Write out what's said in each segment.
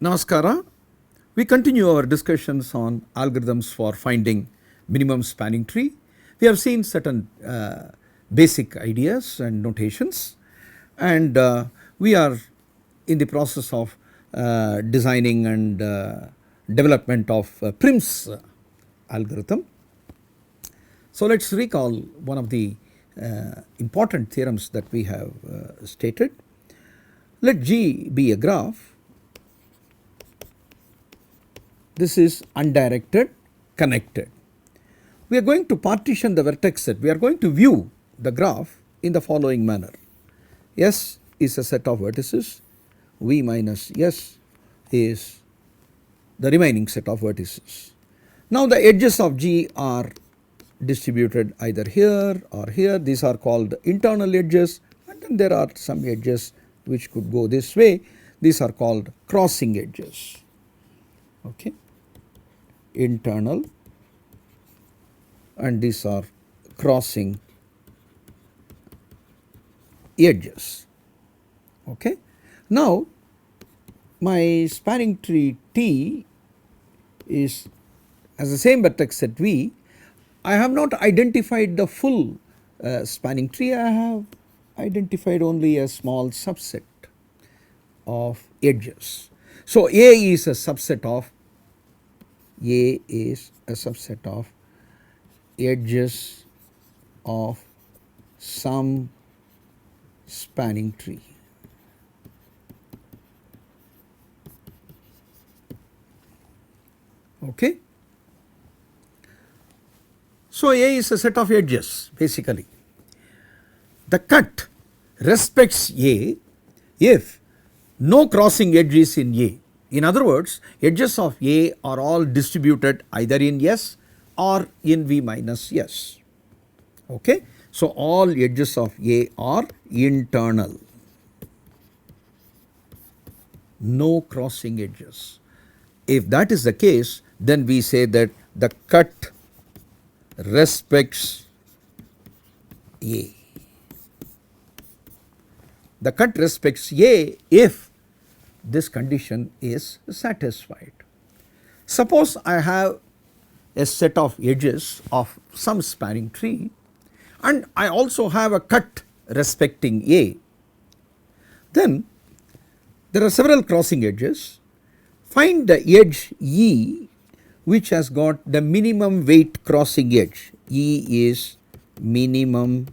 Namaskara. We continue our discussions on algorithms for finding minimum spanning tree. We have seen certain basic ideas and notations, and we are in the process of designing and development of Prim's algorithm. So let us recall one of the important theorems that we have stated. Let G be a graph. This is undirected connected. We are going to partition the vertex set. We are going to view the graph in the following manner. S is a set of vertices, V minus S is the remaining set of vertices. Now the edges of G are distributed either here or here. These are called internal edges, and then there are some edges which could go this way. These are called crossing edges. Okay. Internal, and these are crossing edges. Okay. Now my spanning tree T is as the same vertex set V. I have not identified the full spanning tree. I have identified only a small subset of edges. So A is a subset of edges of some spanning tree. Okay. So A is a set of edges basically. The cut respects A if no crossing edge is in A. In other words, edges of A are all distributed either in S or in V minus S. Okay. So all edges of A are internal, no crossing edges. If that is the case, then we say that the cut respects A. The cut respects A if this condition is satisfied. Suppose I have a set of edges of some spanning tree, and I also have a cut respecting A. Then there are several crossing edges. Find the edge E which has got the minimum weight crossing edge. E is minimum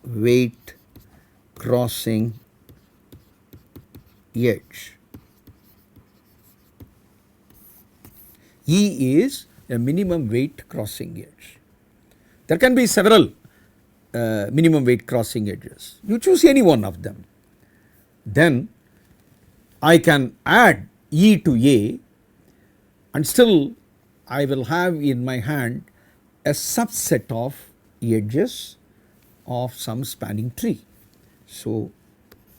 weight crossing edge. E is a minimum weight crossing edge. There can be several minimum weight crossing edges. You choose any one of them. Then I can add E to A, and still I will have in my hand a subset of edges of some spanning tree. So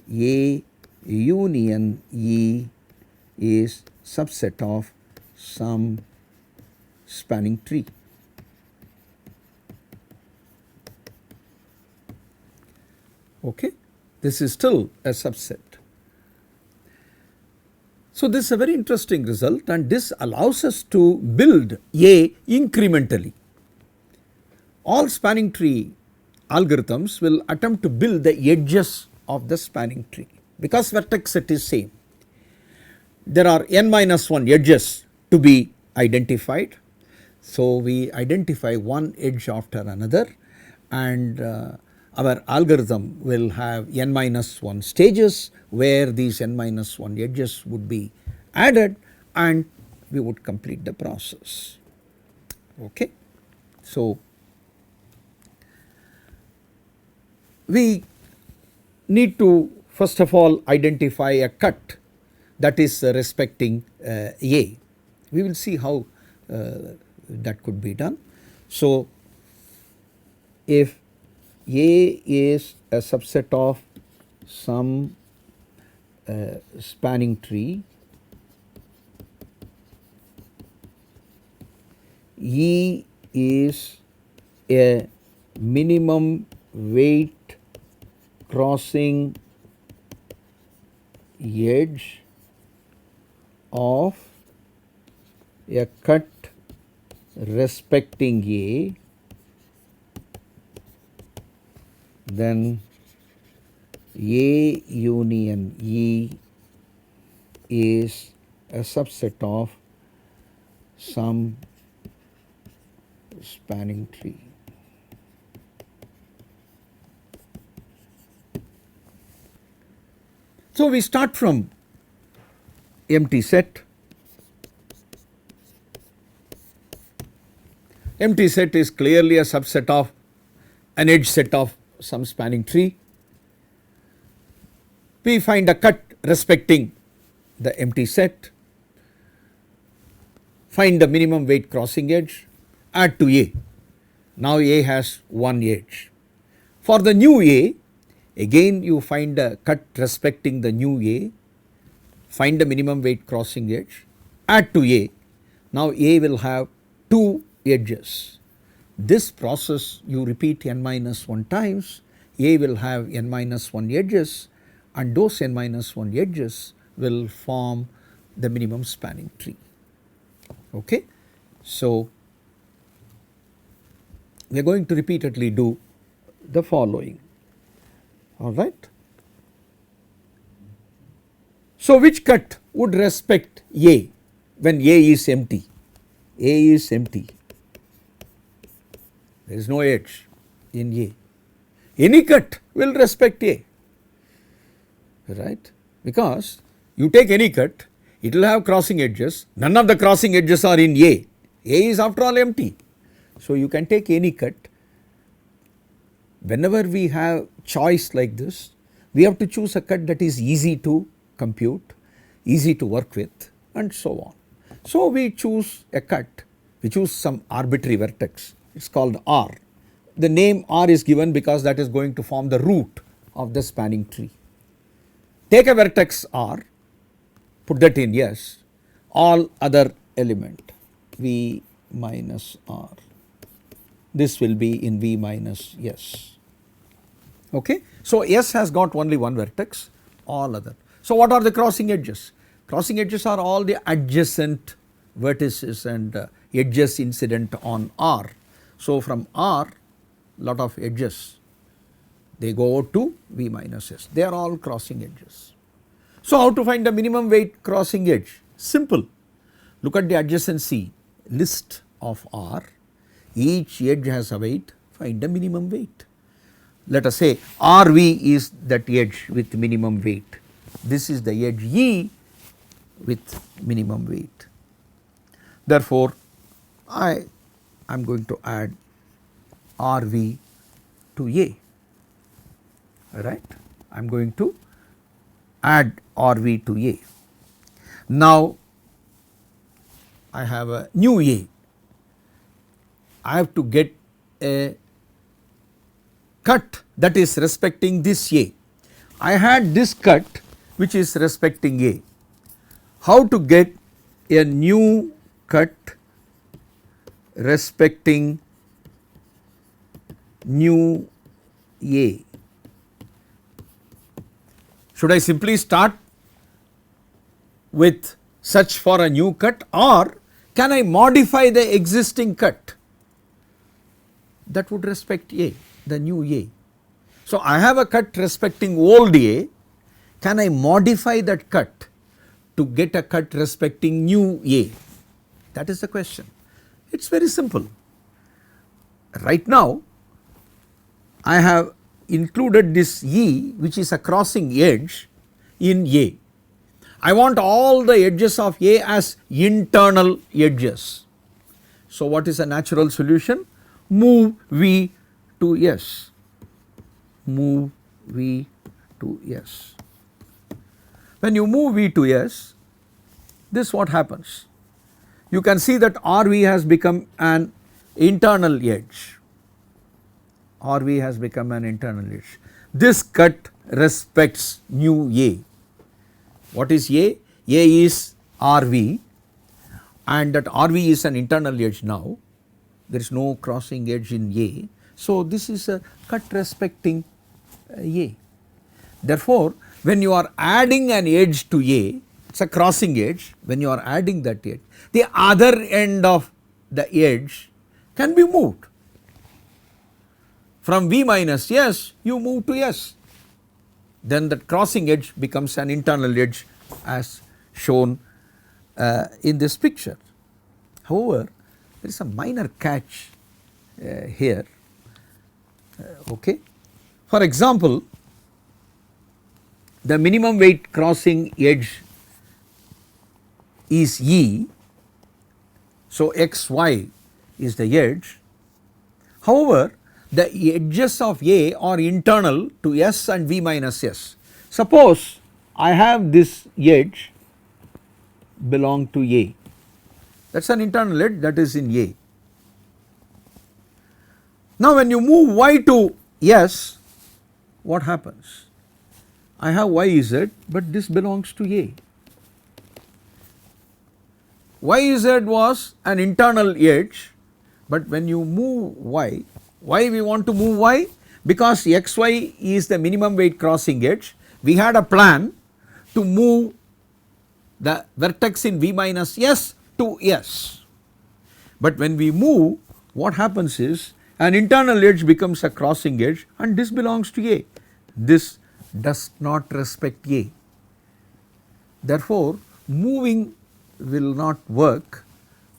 A union E is subset of some spanning tree. Okay. This is still a subset. So this is a very interesting result, and this allows us to build A incrementally. All spanning tree algorithms will attempt to build the edges of the spanning tree because vertex set is same. There are n minus 1 edges to be identified. So we identify one edge after another, and our algorithm will have n minus 1 stages where these n minus 1 edges would be added, and we would complete the process. Okay. So we need to first of all identify a cut that is respecting A. We will see how that could be done. So if A is a subset of some spanning tree, E is a minimum weight crossing edge of a cut respecting A, then A union E is a subset of some spanning tree. So, we start from empty set. Empty set is clearly a subset of an edge set of some spanning tree. We find a cut respecting the empty set, find the minimum weight crossing edge, add to A. Now A has one edge. For the new A, again you find a cut respecting the new A, find the minimum weight crossing edge, add to A. Now A will have two edges. This process you repeat n minus 1 times, A will have n minus 1 edges, and those n minus 1 edges will form the minimum spanning tree. Okay. So, we are going to repeatedly do the following. All right. So, which cut would respect A when A is empty? A is empty. There is no edge in A. Any cut will respect A, right? Because you take any cut, it will have crossing edges. None of the crossing edges are in A. A is after all empty. So, you can take any cut. Whenever we have choice like this, we have to choose a cut that is easy to compute, easy to work with, and so on. So, we choose a cut, we choose some arbitrary vertex, it is called R. The name R is given because that is going to form the root of the spanning tree. Take a vertex R, put that in S, all other element V minus R. This will be in V minus S. Okay. So, S has got only one vertex, all other. So, what are the crossing edges? Crossing edges are all the adjacent vertices and edges incident on R. So, from R lot of edges, they go to V minus S, they are all crossing edges. So, how to find the minimum weight crossing edge? Simple. Look at the adjacency list of R, each edge has a weight, find the minimum weight. Let us say RV is that edge with minimum weight, this is the edge E with minimum weight. Therefore, I am going to add RV to A, right. I am going to add RV to A. Now, I have a new A. I have to get a cut that is respecting this A. I had this cut which is respecting A. How to get a new cut respecting new A? Should I simply start with search for a new cut, or can I modify the existing cut that would respect A, the new A? So, I have a cut respecting old A, can I modify that cut to get a cut respecting new A? That is the question. It is very simple. Right now, I have included this E which is a crossing edge in A. I want all the edges of A as internal edges. So, what is a natural solution? Move V to S, move V to S. When you move V to S, this what happens? You can see that RV has become an internal edge. RV has become an internal edge. This cut respects new A. What is A? A is RV, and that RV is an internal edge now. There is no crossing edge in A. So, this is a cut respecting A. Therefore, when you are adding an edge to A, it is a crossing edge. When you are adding that edge, the other end of the edge can be moved. From V minus S you move to S, then that crossing edge becomes an internal edge as shown in this picture. However, there is a minor catch here. Okay. For example, the minimum weight crossing edge is E, so XY is the edge. However, the edges of A are internal to S and V minus S. Suppose I have this edge belong to A, that is an internal edge that is in A. Now when you move Y to S, what happens? I have YZ, but this belongs to A. YZ was an internal edge, but when you move Y, why we want to move Y? Because XY is the minimum weight crossing edge. We had a plan to move the vertex in V minus S to S, but when we move, what happens is an internal edge becomes a crossing edge and this belongs to A. This does not respect A. Therefore, moving will not work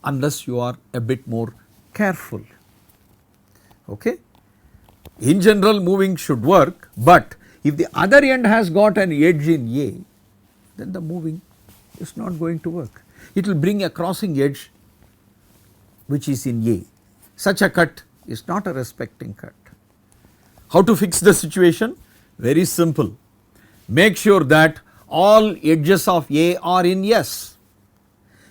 unless you are a bit more careful. Okay. In general, moving should work, but if the other end has got an edge in A, then the moving is not going to work. It will bring a crossing edge which is in A. Such a cut is not a respecting cut. How to fix the situation? Very simple. Make sure that all edges of A are in S.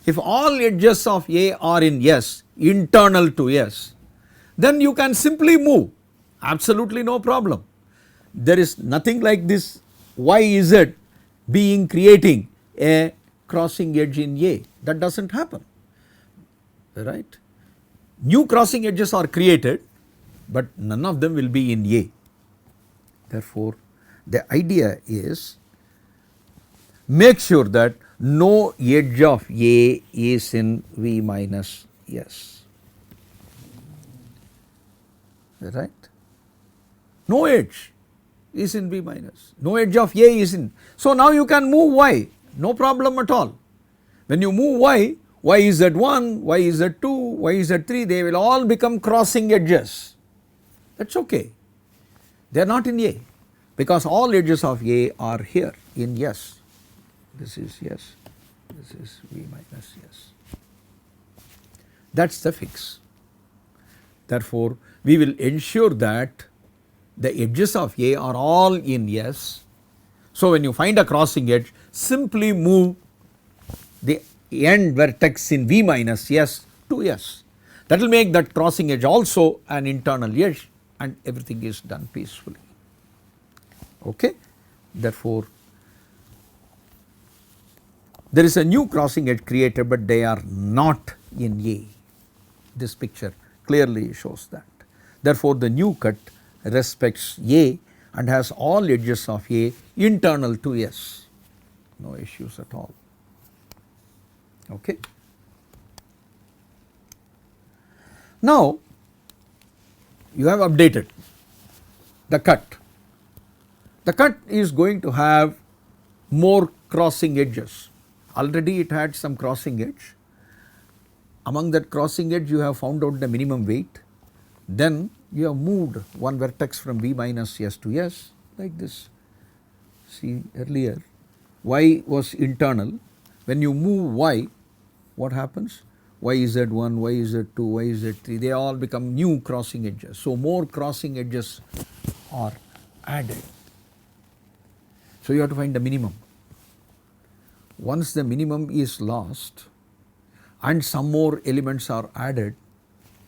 If all edges of A are in S, internal to S, then you can simply move, absolutely no problem. There is nothing like this YZ being creating a crossing edge in A, that does not happen, right. New crossing edges are created, but none of them will be in A. Therefore, the idea is make sure that no edge of A is in V minus S, right. No edge is in V minus, no edge of A is in. So, now you can move Y, no problem at all. When you move Y, YZ1, YZ2, YZ3, they will all become crossing edges, that is okay. They are not in A because all edges of A are here in S. This is S, this is V minus S. That is the fix. Therefore, we will ensure that the edges of A are all in S. So, when you find a crossing edge, simply move the end vertex in V minus S to S. That will make that crossing edge also an internal edge and everything is done peacefully. Okay. Therefore, there is a new crossing edge created, but they are not in A. This picture clearly shows that. Therefore, the new cut respects A and has all edges of A internal to S, no issues at all. Okay. Now, you have updated the cut. The cut is going to have more crossing edges. Already it had some crossing edge. Among that crossing edge you have found out the minimum weight. Then you have moved one vertex from V minus S to S like this. See earlier Y was internal. When you move Y, what happens? YZ1, YZ2, YZ3, they all become new crossing edges. So, more crossing edges are added. So, you have to find the minimum. Once the minimum is lost and some more elements are added,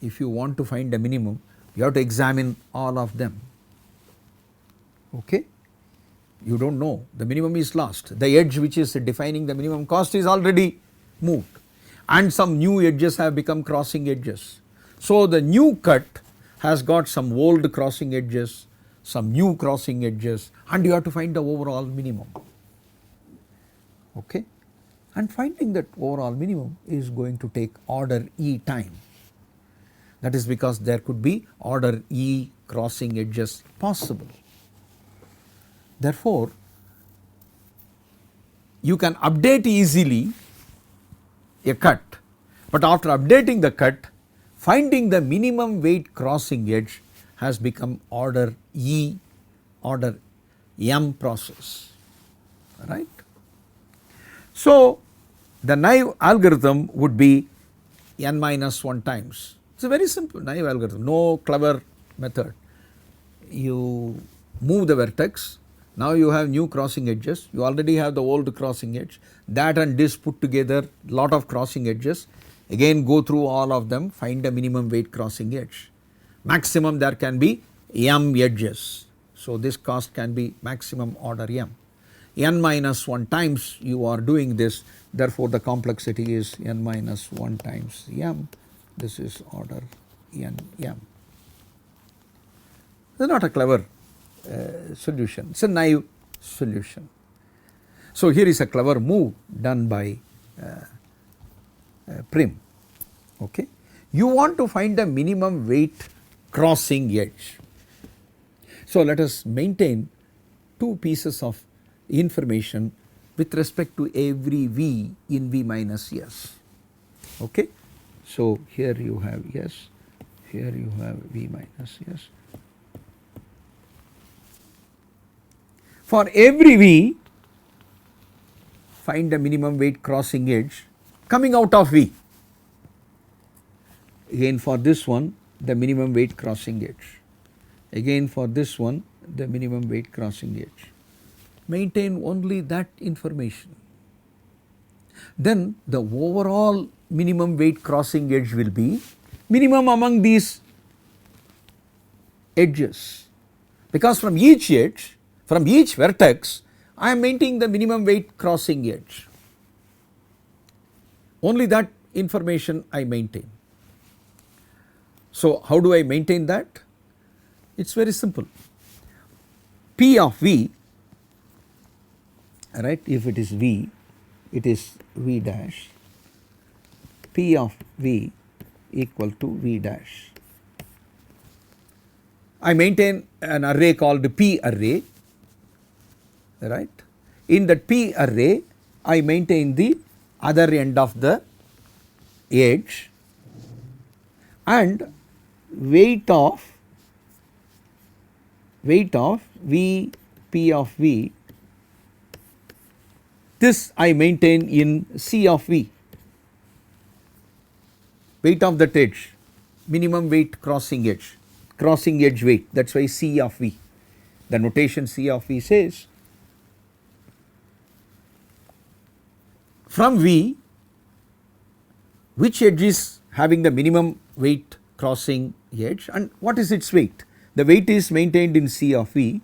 if you want to find the minimum, you have to examine all of them. Okay? You do not know, the minimum is lost, the edge which is defining the minimum cost is already moved and some new edges have become crossing edges. So, the new cut has got some old crossing edges, some new crossing edges and you have to find the overall minimum. Okay. and finding that overall minimum is going to take order E time. That is because there could be order E crossing edges possible. Therefore, you can update easily a cut, but after updating the cut, finding the minimum weight crossing edge has become order E, order M process, right. So, the naive algorithm would be n minus 1 times. It is a very simple naive algorithm, no clever method. You move the vertex, now you have new crossing edges, you already have the old crossing edge, that and this put together lot of crossing edges, again go through all of them, find a minimum weight crossing edge. Maximum there can be m edges. So, this cost can be maximum order m. N minus 1 times you are doing this, therefore, the complexity is n minus 1 times m, this is order n m. This is not a clever solution, it is a naive solution. So, here is a clever move done by Prim. Okay. You want to find the minimum weight crossing edge. So, let us maintain two pieces of information with respect to every v in v minus s. Okay. So, here you have s, here you have v minus s. For every v, find the minimum weight crossing edge coming out of v. Again for this one, the minimum weight crossing edge. Again for this one, the minimum weight crossing edge. Maintain only that information. Then the overall minimum weight crossing edge will be minimum among these edges, because from each edge, from each vertex, I am maintaining the minimum weight crossing edge. Only that information I maintain. So, how do I maintain that? It is very simple. P of v, right, if it is v, it is v dash, P of v equal to v dash. I maintain an array called P array, right. In that P array, I maintain the other end of the edge and weight of v P of v, this I maintain in C of v, weight of that edge, minimum weight crossing edge weight, that is why C of v. The notation C of v says from v, which edge is having the minimum weight crossing edge and what is its weight? The weight is maintained in C of v,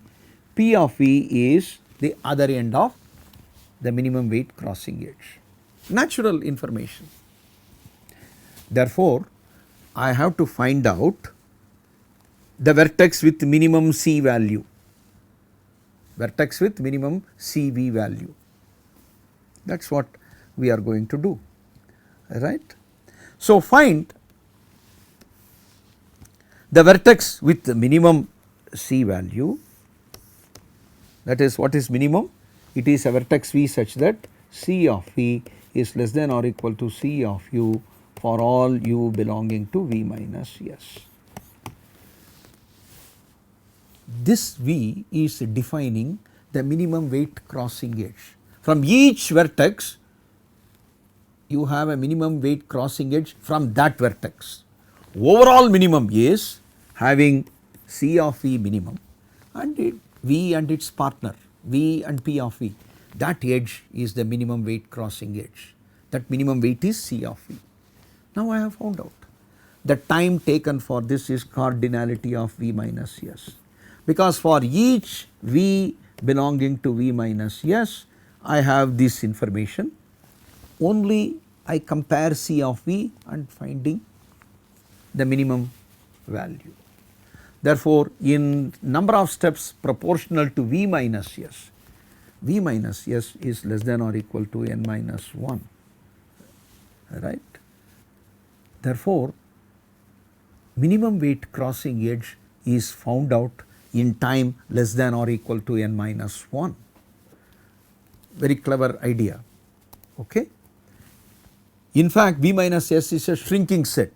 P of v is the other end of the minimum weight crossing edge. Natural information. Therefore, I have to find out the vertex with minimum C value, vertex with minimum CV value. That is what we are going to do, right. So, find the vertex with the minimum C value, that is what is minimum? It is a vertex v such that C of v is less than or equal to C of u for all u belonging to v minus s. This v is defining the minimum weight crossing edge. From each vertex, you have a minimum weight crossing edge from that vertex. Overall minimum is having C of v minimum and v and its partner v and P of v, that edge is the minimum weight crossing edge, that minimum weight is C of v. Now I have found out the time taken for this is cardinality of v minus s, because for each v belonging to v minus s, I have this information, only I compare C of v and finding the minimum value. Therefore, in number of steps proportional to v minus s, V minus S is less than or equal to n minus 1, right. Therefore, minimum weight crossing edge is found out in time less than or equal to n minus 1. Very clever idea. Okay. In fact, V minus S is a shrinking set.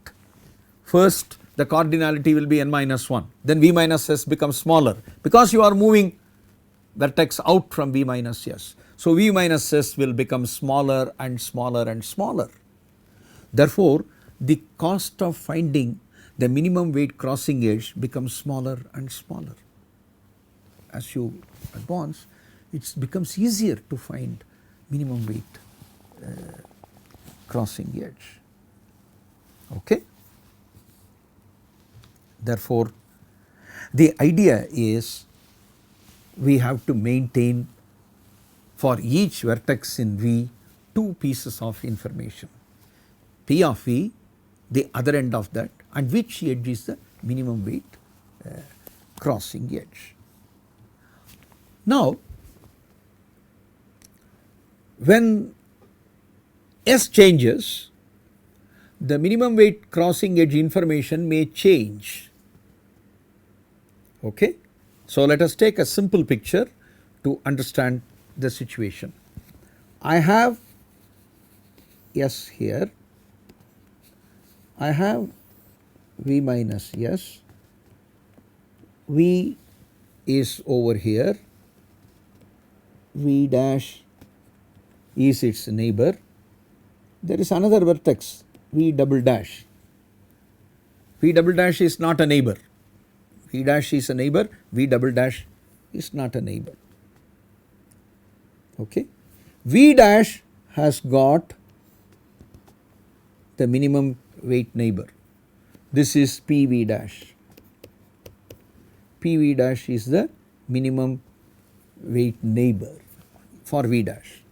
First the cardinality will be n minus 1, then V minus S becomes smaller because you are moving vertex out from V minus S. So, V minus S will become smaller and smaller and smaller. Therefore, the cost of finding the minimum weight crossing edge becomes smaller and smaller. As you advance, it becomes easier to find minimum weight crossing edge. Okay. Therefore, the idea is we have to maintain for each vertex in V two pieces of information, P of V, the other end of that, and which edge is the minimum weight crossing edge. Now, when S changes, the minimum weight crossing edge information may change. Okay. So, let us take a simple picture to understand the situation. I have S here, I have V minus S, V is over here, V dash is its neighbor, there is another vertex V double dash. V double dash is not a neighbor, V dash is a neighbor, V double dash is not a neighbor. Okay. V dash has got the minimum weight neighbor, this is PV dash, PV dash is the minimum weight neighbor for V dash.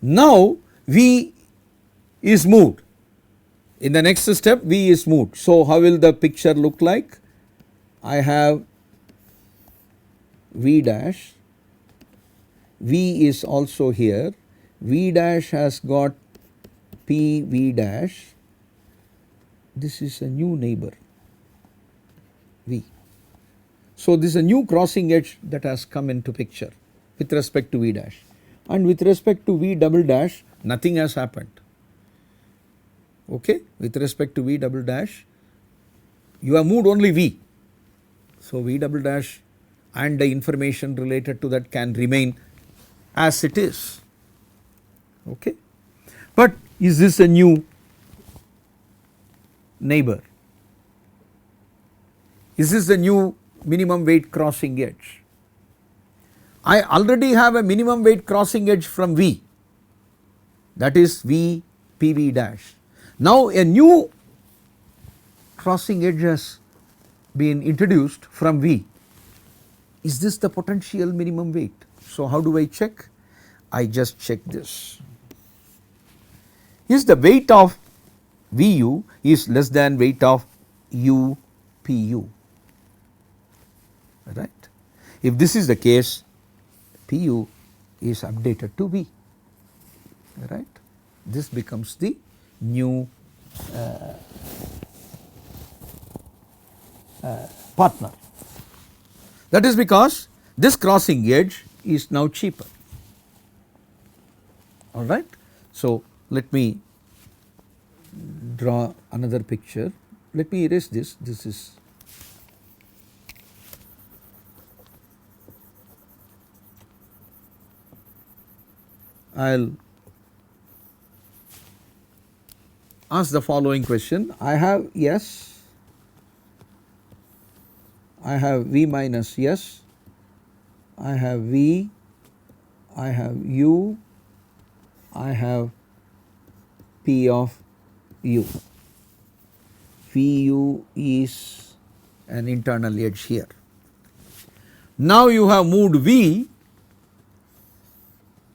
Now, V is moved, in the next step V is moved. So, how will the picture look like? I have V dash, V is also here, V dash has got P V dash, this is a new neighbor V. So, this is a new crossing edge that has come into picture with respect to V dash, and with respect to V double dash nothing has happened. Okay. With respect to V double dash you have moved only V. So, V double dash and the information related to that can remain as it is. Okay. But is this a new neighbor? Is this the new minimum weight crossing edge? I already have a minimum weight crossing edge from V, that is V PV dash. Now, a new crossing edge has been introduced from V. Is this the potential minimum weight? So, how do I check? I just check this. Is the weight of Vu is less than weight of U Pu, right. If this is the case, Pu is updated to V, right. This becomes the new partner. That is because this crossing edge is now cheaper, all right. So, let me draw another picture, let me erase this, this is I will ask the following question. I have S, I have V minus S, I have V, I have U, I have P of U. Vu is an internal edge here. Now, you have moved V,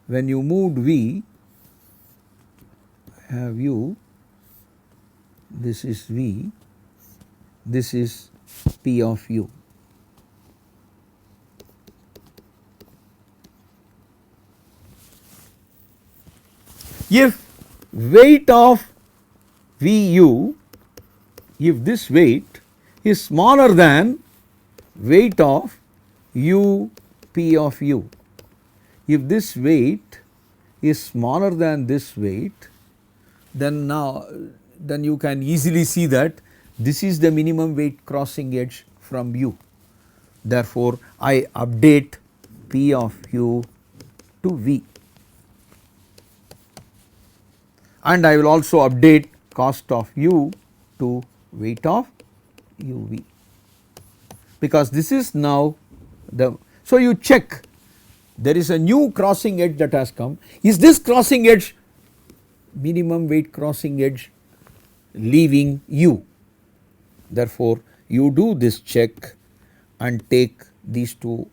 when you moved V, I have U, this is V, this is P of U. If weight of Vu, if this weight is smaller than weight of U P of U, if this weight is smaller than this weight, then you can easily see that this is the minimum weight crossing edge from U. Therefore, I update P of U to V, and I will also update cost of U to weight of UV, because this is now the. So, you check, there is a new crossing edge that has come. Is this crossing edge minimum weight crossing edge leaving U? Therefore, you do this check and take these two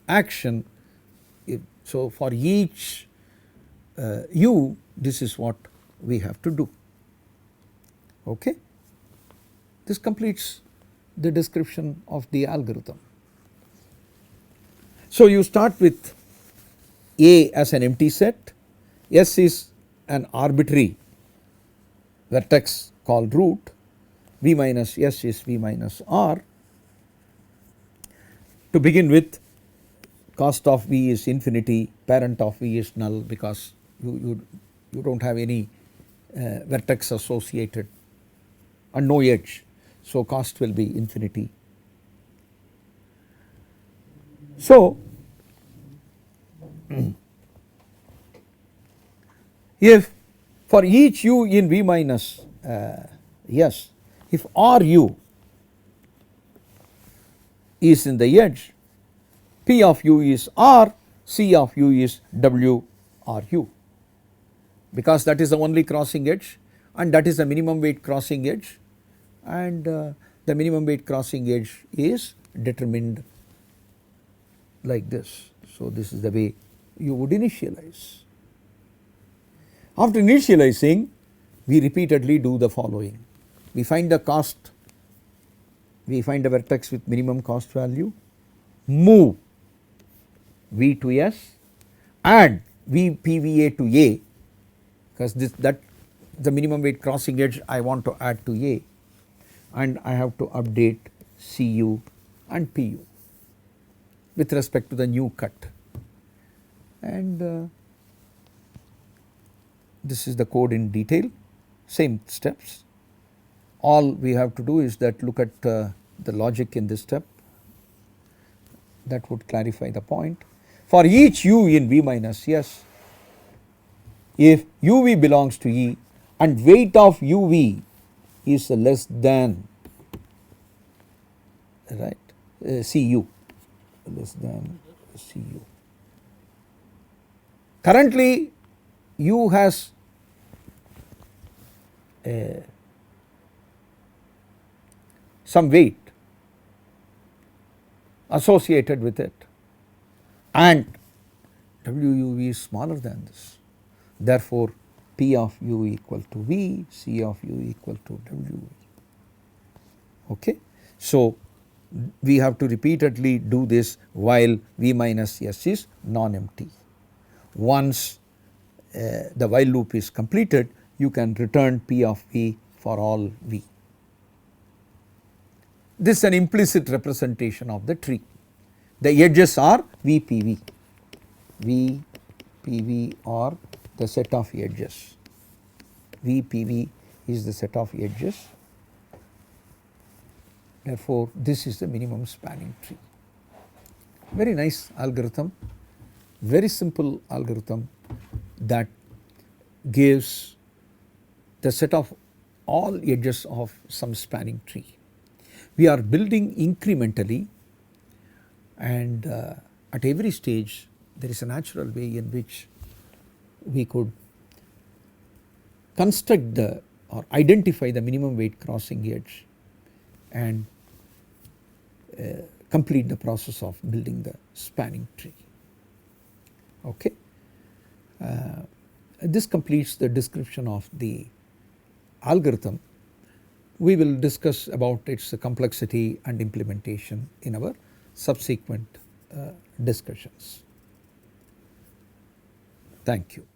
action. So, for each U, this is what we have to do. Okay. This completes the description of the algorithm. So, you start with A as an empty set, S is an arbitrary vertex called root, V minus S is V minus R. To begin with, cost of V is infinity, parent of V is null, because you do not have any vertex associated and no edge. So, cost will be infinity. So, if for each U in V minus S, if RU is in the edge, P of U is R, C of U is W RU, because that is the only crossing edge and that is the minimum weight crossing edge, and the minimum weight crossing edge is determined like this. So, this is the way you would initialize. After initializing, we repeatedly do the following. We find the cost, we find a vertex with minimum cost value, move V to S, add V PVA to A, because that the minimum weight crossing edge I want to add to A, and I have to update CU and PU with respect to the new cut, and this is the code in detail, same steps. All we have to do is that look at the logic in this step, that would clarify the point. For each U in V minus S, if UV belongs to E and weight of UV is less than, right, CU, less than CU. Currently U has some weight associated with it, and WUV is smaller than this. Therefore, P of U equal to V, C of U equal to WV. Okay. So, we have to repeatedly do this while V minus S is non-empty. Once the while loop is completed, you can return P of V for all V. This is an implicit representation of the tree. The edges are VPV. VPV are the set of edges. VPV is the set of edges. Therefore, this is the minimum spanning tree. Very nice algorithm, very simple algorithm that gives the set of all edges of some spanning tree. We are building incrementally, and at every stage there is a natural way in which we could construct the or identify the minimum weight crossing edge and complete the process of building the spanning tree. Okay. This completes the description of the algorithm. We will discuss about its complexity and implementation in our subsequent discussions. Thank you.